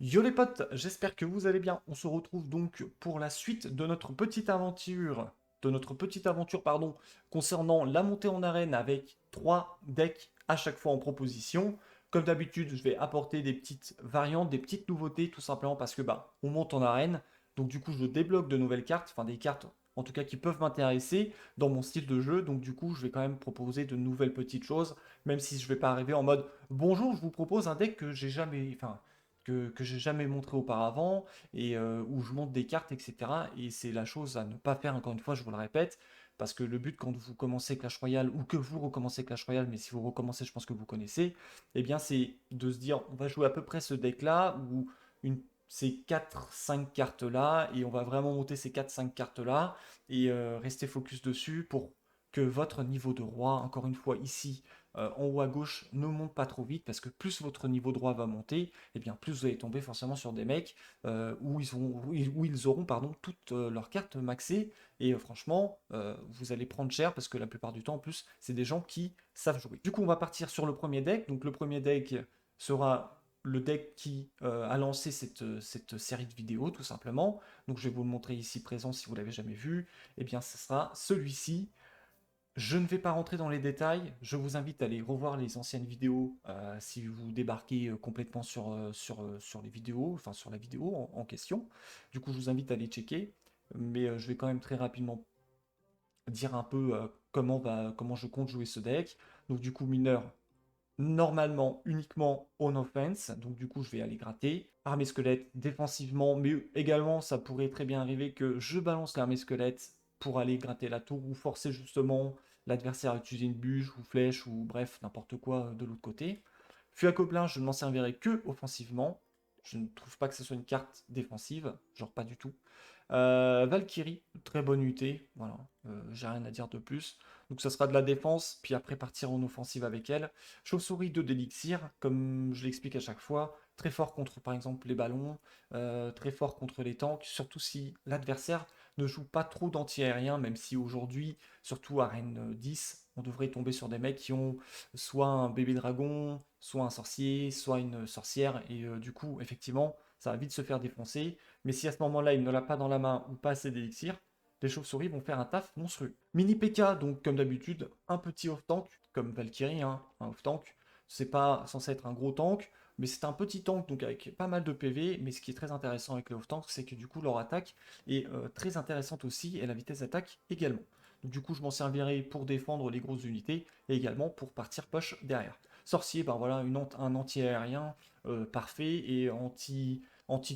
Yo les potes, j'espère que vous allez bien. On se retrouve donc pour la suite de notre petite aventure, concernant la montée en arène avec 3 decks à chaque fois en proposition. Comme d'habitude, je vais apporter des petites variantes, des petites nouveautés, tout simplement parce que on monte en arène. Donc du coup, je débloque de nouvelles cartes, enfin des cartes en tout cas qui peuvent m'intéresser dans mon style de jeu. Donc du coup, je vais quand même proposer de nouvelles petites choses, même si je vais pas arriver en mode bonjour, je vous propose un deck que j'ai jamais, enfin que j'ai jamais montré auparavant et où je monte des cartes, etc. Et c'est la chose à ne pas faire, encore une fois, je vous le répète, parce que le but quand vous commencez Clash Royale ou que vous recommencez Clash Royale, mais si vous recommencez, je pense que vous connaissez, eh bien c'est de se dire on va jouer à peu près ce deck-là ou ces 4-5 cartes-là et on va vraiment monter ces 4-5 cartes-là et rester focus dessus pour que votre niveau de roi, encore une fois ici, en haut à gauche, ne monte pas trop vite parce que plus votre niveau de roi va monter, et bien plus vous allez tomber forcément sur des mecs où ils auront pardon, toutes leurs cartes maxées. Et franchement, vous allez prendre cher parce que la plupart du temps, en plus, c'est des gens qui savent jouer. Du coup, on va partir sur le premier deck. Donc, le premier deck sera le deck qui a lancé cette série de vidéos, tout simplement. Donc, je vais vous le montrer ici présent si vous l'avez jamais vu. Et bien, ce sera celui-ci. Je ne vais pas rentrer dans les détails, je vous invite à aller revoir les anciennes vidéos si vous débarquez complètement sur les vidéos, enfin sur la vidéo en question. Du coup, je vous invite à les checker, mais je vais quand même très rapidement dire un peu comment je compte jouer ce deck. Donc du coup, mineur, normalement uniquement on offense, donc du coup je vais aller gratter. Armée squelette défensivement, mais également ça pourrait très bien arriver que je balance l'armée squelette pour aller gratter la tour ou forcer justement l'adversaire à utiliser une bûche ou flèche ou bref n'importe quoi de l'autre côté. Fusil à Coquelin, je ne m'en servirai que offensivement. Je ne trouve pas que ce soit une carte défensive, genre pas du tout. Valkyrie, très bonne UT, voilà, j'ai rien à dire de plus. Donc ça sera de la défense, puis après partir en offensive avec elle. Chauve-souris 2 d'élixir, comme je l'explique à chaque fois, très fort contre par exemple les ballons, très fort contre les tanks, surtout si l'adversaire ne joue pas trop d'anti-aérien, même si aujourd'hui, surtout à Arène 10, on devrait tomber sur des mecs qui ont soit un bébé dragon, soit un sorcier, soit une sorcière, et du coup, effectivement, ça va vite se faire défoncer. Mais si à ce moment-là, il ne l'a pas dans la main ou pas assez d'élixir, les chauves-souris vont faire un taf monstrueux. Mini PK, donc comme d'habitude, un petit off-tank, comme Valkyrie, hein, un off-tank. C'est pas censé être un gros tank, mais c'est un petit tank, donc avec pas mal de PV. Mais ce qui est très intéressant avec les off-tanks, c'est que du coup, leur attaque est très intéressante aussi, et la vitesse d'attaque également. Donc du coup, je m'en servirai pour défendre les grosses unités, et également pour partir poche derrière. Sorcier, ben voilà, un anti-aérien parfait, et anti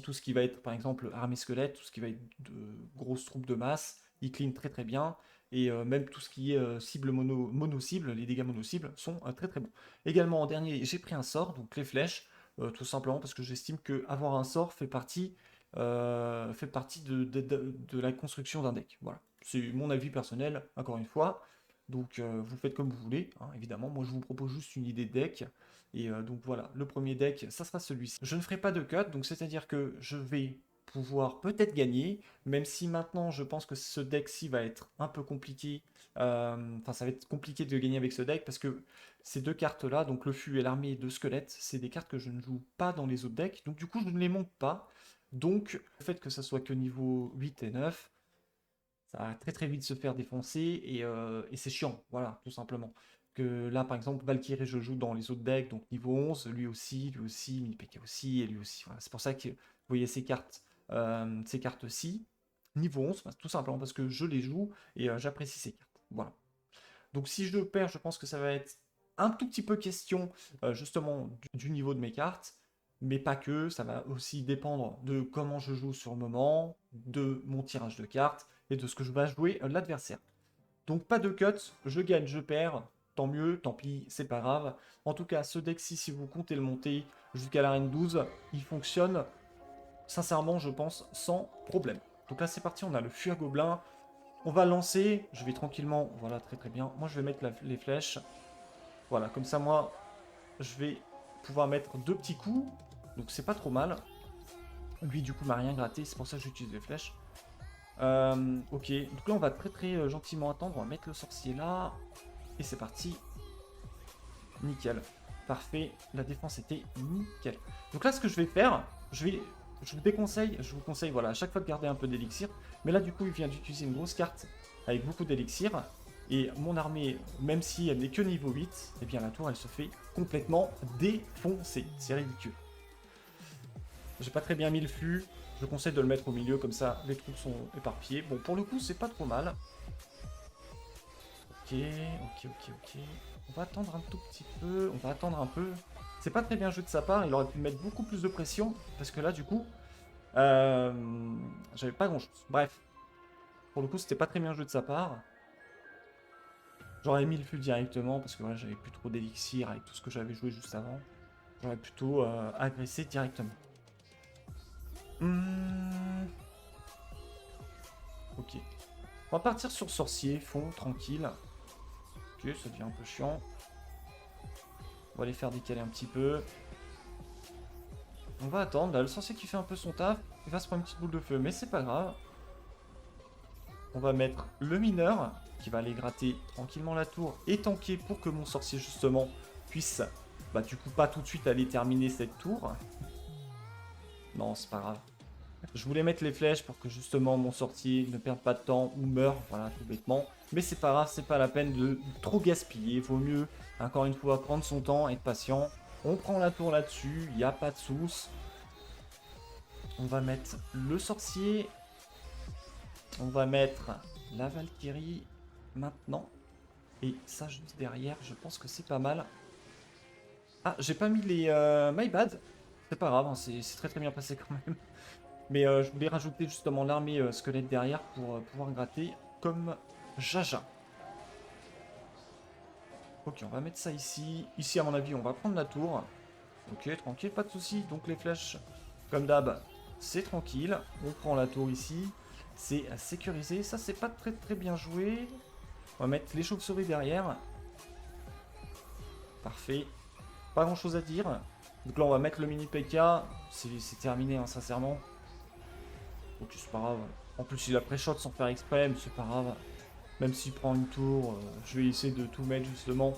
tout ce qui va être, par exemple, armée squelette, tout ce qui va être de grosses troupes de masse, il clean très très bien. Et même tout ce qui est cible mono-cible, les dégâts mono-cible sont très très bons. Également en dernier, j'ai pris un sort, donc les flèches, tout simplement parce que j'estime que avoir un sort fait partie de la construction d'un deck. Voilà, c'est mon avis personnel, encore une fois. Donc vous faites comme vous voulez, hein, évidemment. Moi je vous propose juste une idée de deck. Et donc voilà, le premier deck, ça sera celui-ci. Je ne ferai pas de cut, donc c'est-à-dire que je vais pouvoir peut-être gagner, même si maintenant je pense que ce deck-ci va être un peu compliqué. Enfin, ça va être compliqué de gagner avec ce deck parce que ces deux cartes-là, donc le fût et l'armée de squelettes, c'est des cartes que je ne joue pas dans les autres decks, donc du coup je ne les monte pas. Donc le fait que ça soit que niveau 8 et 9, ça va très très vite se faire défoncer et c'est chiant, voilà, tout simplement. Que là, par exemple, Valkyrie, je joue dans les autres decks, donc niveau 11, lui aussi, Mini-PK aussi, et lui aussi. Voilà. C'est pour ça que vous voyez ces cartes-ci, niveau 11, tout simplement parce que je les joue et j'apprécie ces cartes. Voilà. Donc si je perds, je pense que ça va être un tout petit peu question justement du niveau de mes cartes, mais pas que, ça va aussi dépendre de comment je joue sur le moment, de mon tirage de cartes et de ce que je vais jouer l'adversaire. Donc pas de cut, je gagne, je perds, tant mieux, tant pis, c'est pas grave. En tout cas, ce deck-ci, si vous comptez le monter jusqu'à l'arène 12, il fonctionne sincèrement, je pense, sans problème. Donc là, c'est parti, on a le fuir gobelin. On va lancer, je vais tranquillement, voilà, très très bien. Moi, je vais mettre les flèches. Voilà, comme ça, moi, je vais pouvoir mettre deux petits coups. Donc c'est pas trop mal. Lui, du coup, m'a rien gratté, c'est pour ça que j'utilise les flèches. Ok, donc là, on va très très gentiment attendre. On va mettre le sorcier là. Et c'est parti. Nickel. Parfait, la défense était nickel. Donc là, ce que je vais faire, je vais, je vous conseille, voilà, à chaque fois de garder un peu d'élixir. Mais là, du coup, il vient d'utiliser une grosse carte avec beaucoup d'élixir. Et mon armée, même si elle n'est que niveau 8, eh bien la tour, elle se fait complètement défoncer. C'est ridicule. J'ai pas très bien mis le flux. Je conseille de le mettre au milieu, comme ça, les troupes sont éparpillées. Bon, pour le coup, c'est pas trop mal. Ok, ok. On va attendre un tout petit peu. On va attendre un peu. C'est pas très bien joué de sa part. Il aurait pu mettre beaucoup plus de pression. Parce que là, du coup, euh, j'avais pas grand chose. Bref, pour le coup, c'était pas très bien joué de sa part. J'aurais mis le flux directement. Parce que voilà, j'avais plus trop d'élixir avec tout ce que j'avais joué juste avant. J'aurais plutôt agressé directement. Hmm, ok. On va partir sur sorcier, fond, tranquille. Ok, ça devient un peu chiant. On va les faire décaler un petit peu. On va attendre. Là, le sorcier qui fait un peu son taf, il va se prendre une petite boule de feu, mais c'est pas grave. On va mettre le mineur, qui va aller gratter tranquillement la tour et tanker pour que mon sorcier, justement, puisse, bah, du coup, pas tout de suite aller terminer cette tour. Non, c'est pas grave. Je voulais mettre les flèches pour que, justement, mon sorcier ne perde pas de temps ou meure, voilà, tout bêtement. Mais c'est pas grave, c'est pas la peine de trop gaspiller. Vaut mieux, encore une fois, prendre son temps, être patient. On prend la tour là-dessus, il n'y a pas de souce. On va mettre le sorcier. On va mettre la Valkyrie maintenant. Et ça, juste derrière, je pense que c'est pas mal. Ah, j'ai pas mis les... my bad. C'est pas grave, hein, c'est très très bien passé quand même. Mais je voulais rajouter justement l'armée squelette derrière pour pouvoir gratter comme Jaja. Ok, on va mettre ça ici. Ici, à mon avis, on va prendre la tour. Ok, tranquille, pas de soucis. Donc les flèches, comme d'hab, c'est tranquille. On prend la tour ici. C'est sécurisé. Ça, c'est pas très très bien joué. On va mettre les chauves-souris derrière. Parfait. Pas grand chose à dire. Donc là, on va mettre le mini PK. C'est terminé, hein, sincèrement. Ok, c'est pas grave. En plus, il a pré-shot sans faire exprès, mais c'est pas grave. Même s'il prend une tour, je vais essayer de tout mettre justement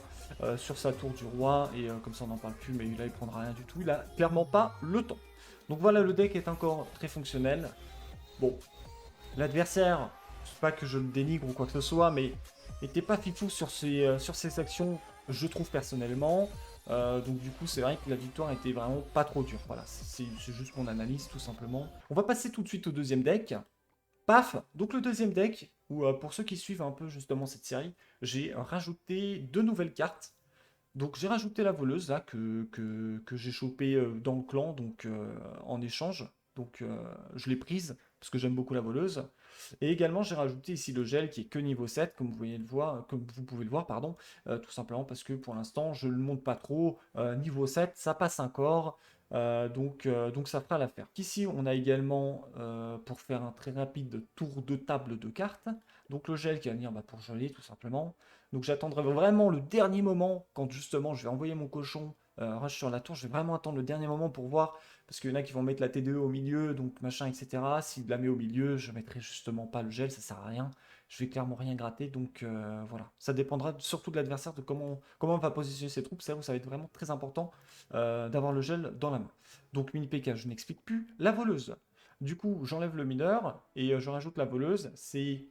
sur sa tour du roi. Et comme ça, on n'en parle plus, mais là, il prendra rien du tout. Il a clairement pas le temps. Donc voilà, le deck est encore très fonctionnel. Bon, l'adversaire, c'est pas que je le dénigre ou quoi que ce soit, mais n'était pas fifou sur ses actions, je trouve personnellement. Donc du coup, c'est vrai que la victoire était vraiment pas trop dure. Voilà, c'est juste mon analyse tout simplement. On va passer tout de suite au deuxième deck. Paf. Donc le deuxième deck, où pour ceux qui suivent un peu justement cette série, j'ai rajouté deux nouvelles cartes. Donc j'ai rajouté la voleuse là que j'ai chopé dans le clan donc en échange. Donc je l'ai prise parce que j'aime beaucoup la voleuse. Et également j'ai rajouté ici le gel qui est que niveau 7 comme vous voyez le voir, comme vous pouvez le voir pardon, tout simplement parce que pour l'instant je ne le monte pas trop. Niveau 7 ça passe encore. Donc ça fera l'affaire. Ici on a également pour faire un très rapide tour de table de cartes. Donc le gel qui va venir pour geler tout simplement. Donc j'attendrai vraiment le dernier moment quand justement je vais envoyer mon cochon rush sur la tour. Je vais vraiment attendre le dernier moment pour voir. Parce qu'il y en a qui vont mettre la TDE au milieu, donc machin, etc. S'il la met au milieu, je mettrai justement pas le gel, ça sert à rien. Je vais clairement rien gratter, donc voilà. Ça dépendra surtout de l'adversaire, de comment on va positionner ses troupes. C'est là où ça va être vraiment très important d'avoir le gel dans la main. Donc mini PK, je n'explique plus. La voleuse. Du coup, j'enlève le mineur et je rajoute la voleuse. C'est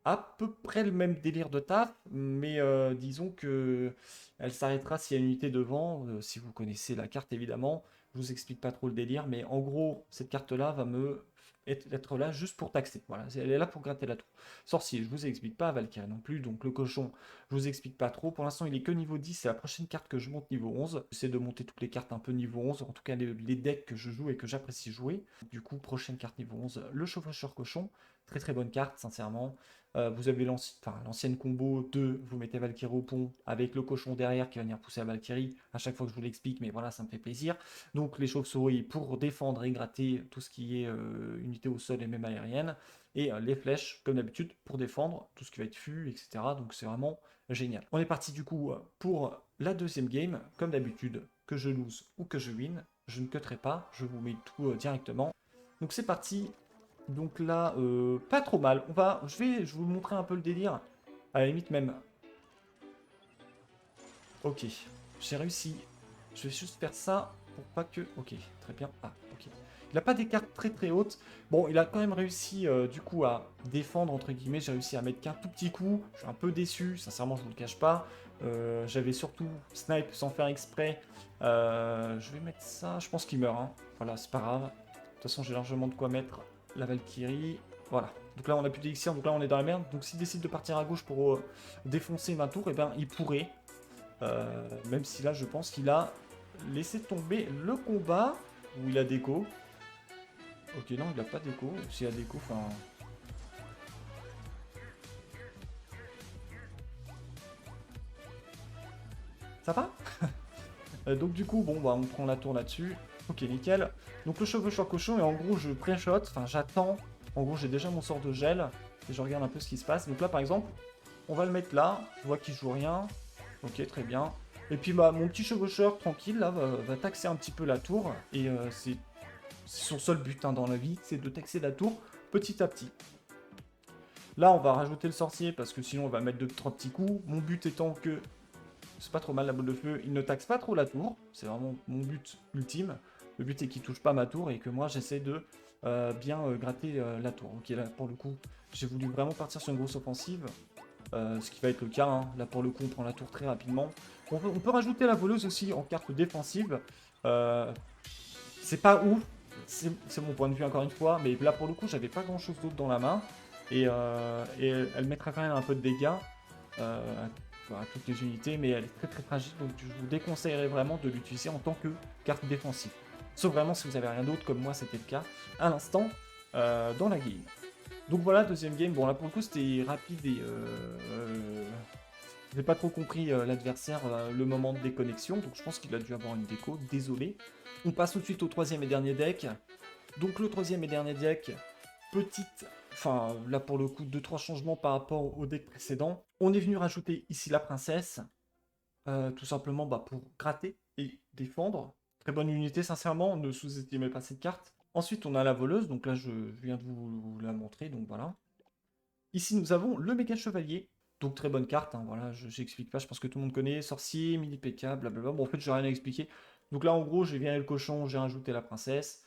à peu près le même délire de taf, mais disons que elle s'arrêtera s'il y a une unité devant. Si vous connaissez la carte, évidemment, je vous explique pas trop le délire, mais en gros, cette carte-là va me être là juste pour taxer. Voilà, elle est là pour gratter la tour. Sorcier, je vous explique pas, Valkyrie non plus, donc le cochon, je vous explique pas trop. Pour l'instant, il est que niveau 10, c'est la prochaine carte que je monte niveau 11. J'essaie de monter toutes les cartes un peu niveau 11, en tout cas les decks que je joue et que j'apprécie jouer. Du coup, prochaine carte niveau 11, le chevaucheur cochon. Très très bonne carte, sincèrement. Vous avez l'ancienne combo de vous mettez Valkyrie au pont avec le cochon derrière qui va venir pousser la Valkyrie. À chaque fois que je vous l'explique, mais voilà, ça me fait plaisir. Donc les chauves-souris pour défendre et gratter tout ce qui est unité au sol et même aérienne. Et les flèches, comme d'habitude, pour défendre tout ce qui va être fût, etc. Donc c'est vraiment génial. On est parti du coup pour la deuxième game. Comme d'habitude, que je lose ou que je win, je ne cutterai pas, je vous mets tout directement. Donc c'est parti, donc là, pas trop mal. Je vais vous montrer un peu le délire. À la limite même. Ok, j'ai réussi. Je vais juste faire ça pour pas que... Ok, très bien. Ah, Ok. Il n'a pas des cartes très très hautes. Bon, il a quand même réussi du coup à défendre entre guillemets. J'ai réussi à mettre qu'un tout petit coup. Je suis un peu déçu, sincèrement, je vous le cache pas. J'avais surtout snipe sans faire exprès. Je vais mettre ça. Je pense qu'il meurt. Hein. Voilà, c'est pas grave. De toute façon, j'ai largement de quoi mettre la Valkyrie. Voilà. Donc là, on a plus d'élixir. Donc là, on est dans la merde. Donc s'il décide de partir à gauche pour défoncer ma tour, eh ben, il pourrait. Même si là, je pense qu'il a laissé tomber le combat. Où il a déco. Ok, non, il a pas déco. S'il a déco, enfin... Ça va. Donc du coup, bon, bah, on prend la tour là-dessus. Ok, nickel. Donc le chevaucheur cochon, et en gros, je pré-shot. Enfin, j'attends. En gros, j'ai déjà mon sort de gel. Et je regarde un peu ce qui se passe. Donc là, par exemple, on va le mettre là. Je vois qu'il joue rien. Ok, très bien. Et puis, bah, mon petit chevaucheur, tranquille, là, va taxer un petit peu la tour. Et c'est son seul but hein, dans la vie, c'est de taxer la tour petit à petit. Là, on va rajouter le sorcier parce que sinon, on va mettre 2-3 petits coups. Mon but étant que c'est pas trop mal la boule de feu, il ne taxe pas trop la tour. C'est vraiment mon but ultime. Le but est qu'il touche pas ma tour et que moi, j'essaie de bien gratter la tour. Ok, là, pour le coup, j'ai voulu vraiment partir sur une grosse offensive. Ce qui va être le cas. Hein. Là, pour le coup, on prend la tour très rapidement. On peut rajouter la voleuse aussi en carte défensive. C'est pas ouf. C'est mon point de vue encore une fois. Mais là, pour le coup, j'avais pas grand chose d'autre dans la main. Et elle mettra quand même un peu de dégâts à toutes les unités, mais elle est très très fragile, donc je vous déconseillerais vraiment de l'utiliser en tant que carte défensive. Sauf vraiment si vous avez rien d'autre, comme moi c'était le cas à l'instant dans la game. Donc voilà, deuxième game. Bon là pour le coup c'était rapide et j'ai pas trop compris l'adversaire, le moment de déconnexion, donc je pense qu'il a dû avoir une déco, désolé. On passe tout de suite au troisième et dernier deck. Donc le troisième et dernier deck, petite, enfin là pour le coup 2-3 changements par rapport au deck précédent. On est venu rajouter ici la princesse, tout simplement bah, pour gratter et défendre. Très bonne unité sincèrement, ne sous-estimez pas cette carte. Ensuite on a la voleuse, donc là je viens de vous la montrer, donc voilà. Ici nous avons le méga chevalier, donc très bonne carte, hein, voilà, j'explique pas, je pense que tout le monde connaît, sorcier, mini PK, blablabla, bon en fait j'ai rien à expliquer. Donc là en gros j'ai viré le cochon, j'ai rajouté la princesse,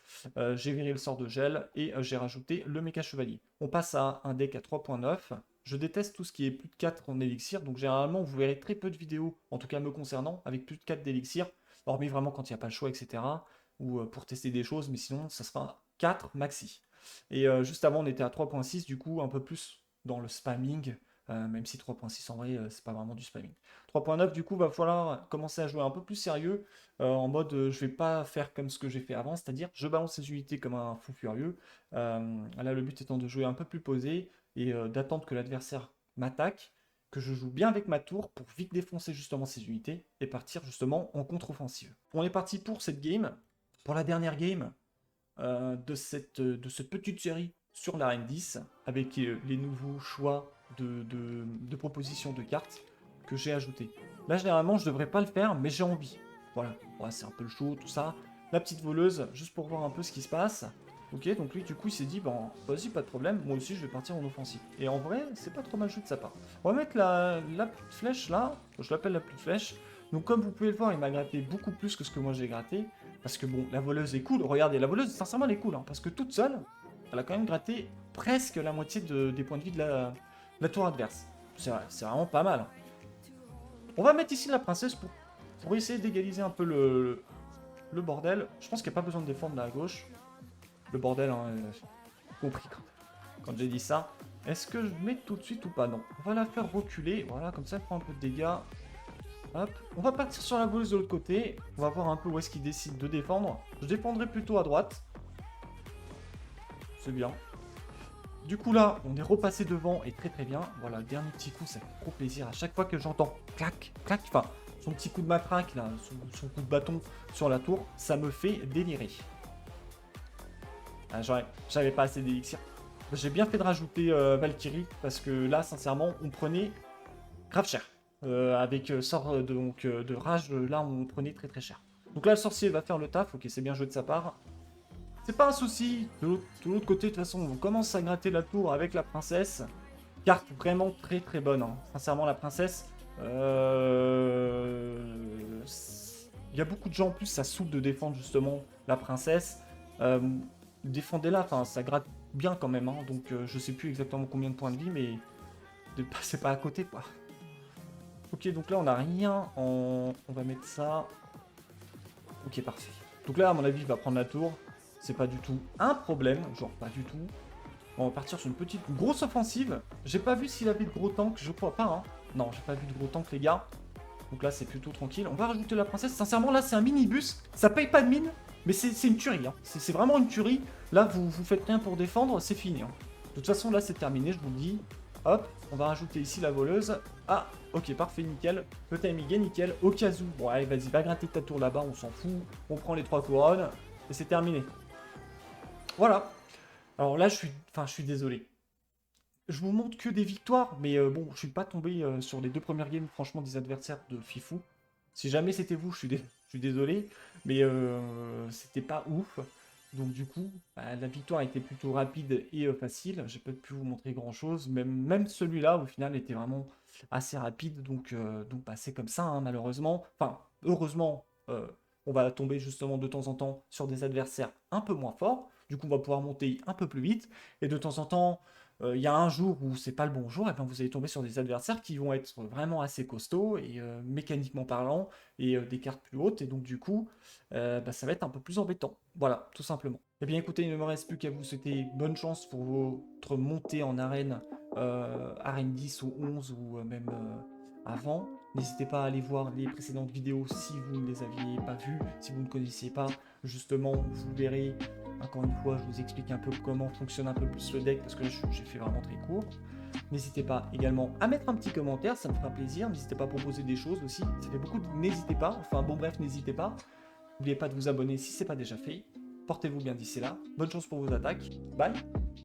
j'ai viré le sort de gel et j'ai rajouté le méga chevalier. On passe à un deck à 3.9, je déteste tout ce qui est plus de 4 en élixir, donc généralement vous verrez très peu de vidéos, en tout cas me concernant, avec plus de 4 d'élixir, hormis vraiment quand il n'y a pas le choix, etc. Ou pour tester des choses, mais sinon ça sera 4 maxi. Et juste avant on était à 3.6, du coup un peu plus dans le spamming, même si 3.6 en vrai c'est pas vraiment du spamming. 3.9 du coup va falloir commencer à jouer un peu plus sérieux, en mode je vais pas faire comme ce que j'ai fait avant, c'est-à-dire je balance ces unités comme un fou furieux. Là le but étant de jouer un peu plus posé et d'attendre que l'adversaire m'attaque, que je joue bien avec ma tour pour vite défoncer justement ces unités et partir justement en contre-offensive. On est parti pour cette game, pour la dernière game de cette petite série sur la reine 10 avec les nouveaux choix de propositions de cartes que j'ai ajoutés. Là, généralement, je devrais pas le faire, mais j'ai envie. Voilà, ouais, c'est un peu le show, tout ça. La petite voleuse, juste pour voir un peu ce qui se passe. Ok, donc lui, du coup, il s'est dit, bon, vas-y, pas de problème, moi aussi, je vais partir en offensive. Et en vrai, c'est pas trop mal joué de sa part. On va mettre la petite flèche là, je l'appelle la petite flèche. Donc, comme vous pouvez le voir, il m'a gratté beaucoup plus que ce que moi j'ai gratté. Parce que bon, la voleuse est cool. Regardez, la voleuse, sincèrement, elle est cool. Hein, parce que toute seule, elle a quand même gratté presque la moitié des points de vie de la tour adverse. C'est vraiment pas mal. On va mettre ici la princesse pour essayer d'égaliser un peu le bordel. Je pense qu'il n'y a pas besoin de défendre là à gauche. Le bordel, hein, compris quand j'ai dit ça. Est-ce que je mets tout de suite ou pas? Non. On va la faire reculer. Voilà, comme ça, elle prend un peu de dégâts. Hop. On va partir sur la voleuse de l'autre côté. On va voir un peu où est-ce qu'il décide de défendre. Je défendrai plutôt à droite. C'est bien. Du coup là, on est repassé devant et très très bien. Voilà, le dernier petit coup, ça fait trop plaisir. À chaque fois que j'entends clac, clac, enfin, son petit coup de matraque, là, son coup de bâton sur la tour, ça me fait délirer. Ah, j'avais pas assez d'élixir. J'ai bien fait de rajouter Valkyrie parce que là, sincèrement, on prenait grave cher. Avec sort de rage, là, on prenait très très cher. Donc là, le sorcier va faire le taf. Ok, c'est bien joué de sa part. C'est pas un souci. De l'autre côté, de toute façon, on commence à gratter la tour avec la princesse. Carte vraiment très très bonne. Hein. Sincèrement, la princesse. Il y a beaucoup de gens en plus, ça saoule de défendre justement la princesse. Euh, Défendez-la, enfin ça gratte bien quand même, hein, donc je sais plus exactement combien de points de vie, mais de passer pas à côté quoi. Ok, donc là on a rien en... On va mettre ça. Ok, parfait. Donc là à mon avis il va prendre la tour. C'est pas du tout un problème, genre pas du tout. On va partir sur une petite grosse offensive. J'ai pas vu s'il avait de gros tanks, je crois pas, hein. Non, j'ai pas vu de gros tanks les gars. Donc là c'est plutôt tranquille. On va rajouter la princesse. Sincèrement là c'est un minibus. Ça paye pas de mine, mais c'est une tuerie, hein. C'est vraiment une tuerie. Là vous faites rien pour défendre, c'est fini, hein. De toute façon là c'est terminé, je vous le dis. Hop, on va rajouter ici la voleuse. Ah, ok, parfait, nickel. Le timing est nickel. Au cas où, bon allez vas-y, va gratter ta tour là-bas, on s'en fout. On prend les 3 couronnes et c'est terminé. Voilà. Alors là je suis désolé. Je vous montre que des victoires, mais bon, je suis pas tombé sur les 2 premières games, franchement, des adversaires de Fifou. Si jamais c'était vous, je suis désolé, mais c'était pas ouf. Donc du coup, bah, la victoire était plutôt rapide et facile. J'ai pas pu vous montrer grand-chose. Même celui-là, au final, était vraiment assez rapide. Donc bah, c'est comme ça, hein, malheureusement. Enfin, heureusement, on va tomber justement de temps en temps sur des adversaires un peu moins forts. Du coup, on va pouvoir monter un peu plus vite. Et de temps en temps, il y a un jour où c'est pas le bon jour, et ben vous allez tomber sur des adversaires qui vont être vraiment assez costauds et mécaniquement parlant et des cartes plus hautes, et donc du coup bah, ça va être un peu plus embêtant. Voilà, tout simplement. Eh bien écoutez, il ne me reste plus qu'à vous souhaiter bonne chance pour votre montée en arène, arène 10 ou 11 ou même avant. N'hésitez pas à aller voir les précédentes vidéos si vous ne les aviez pas vues, si vous ne connaissiez pas. Justement, vous verrez. Encore une fois, je vous explique un peu comment fonctionne un peu plus le deck, parce que là, j'ai fait vraiment très court. N'hésitez pas également à mettre un petit commentaire, ça me fera plaisir. N'hésitez pas à proposer des choses aussi, ça fait beaucoup de... N'hésitez pas, enfin bon bref, n'hésitez pas. N'oubliez pas de vous abonner si ce n'est pas déjà fait. Portez-vous bien d'ici là. Bonne chance pour vos attaques. Bye.